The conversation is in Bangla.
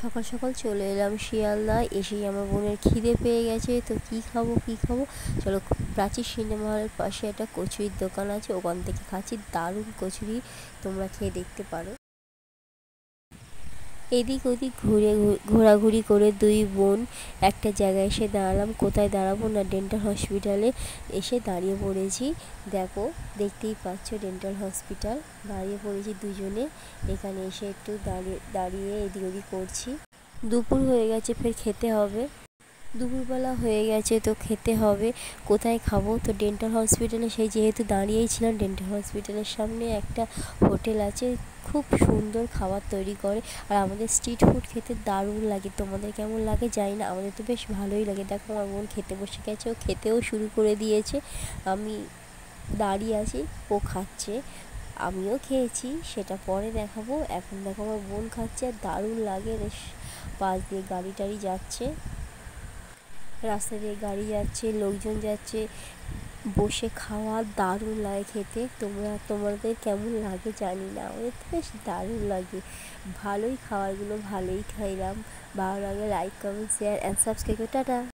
সকাল সকাল চলে এলাম শিয়ালদা। এসেই আমার বোনের খিদে পেয়ে গেছে, তো কি খাবো চলো প্রাচীর সিনেমা হলের পাশে একটা কচুরির দোকান আছে, ওখান থেকে খাচ্ছি দারুণ কচুরি, তোমরা খেয়ে দেখতে পারো। এদিক ওদিক ঘোরাঘুরি করে দুই বোন একটা জায়গায় এসে দাঁড়ালাম। কোথায় দাঁড়াবো না, ডেন্টাল হসপিটালে এসে দাঁড়িয়ে পড়েছি। দেখো, দেখতেই পাচ্ছ ডেন্টাল হসপিটাল, দাঁড়িয়ে পড়েছি দুজনে। এখানে এসে একটু দাঁড়িয়ে এদিক ওদিক করছি। দুপুর হয়ে গেছে, ফের খেতে হবে। দুপুরবেলা হয়ে গেছে, তো খেতে হবে। কোথায় খাবো, তো ডেন্টাল হসপিটালে সেই যেহেতু দাঁড়িয়েই ছিলাম, ডেন্টাল হসপিটালের সামনে একটা হোটেল আছে, খুব সুন্দর খাবার তৈরি করে। আর আমাদের স্ট্রিট ফুড খেতে দারুণ লাগে। তোমাদের কেমন লাগে জানি না, আমাদের তো বেশ ভালোই লাগে। দেখো আমার বোন খেতে বসে গেছে, ও খেতেও শুরু করে দিয়েছে। আমি দাঁড়িয়ে আছি, ও খাচ্ছে। আমিও খেয়েছি, সেটা পরে দেখাবো। এখন দেখো আমার বোন খাচ্ছে আর দারুণ লাগে। পাশ দিয়ে গাড়ি টাড়ি যাচ্ছে, রাস্তা দিয়ে গাড়ি যাচ্ছে, লোকজন যাচ্ছে। বসে খাওয়া দারুণ লাগে খেতে। তোমাদের কেমন লাগে জানি না, আমাদের তো বেশ দারুণ লাগে। ভালোই খাওয়াগুলো ভালোই খাইলাম। ভালো লাগে like comment share and subscribe. Tata.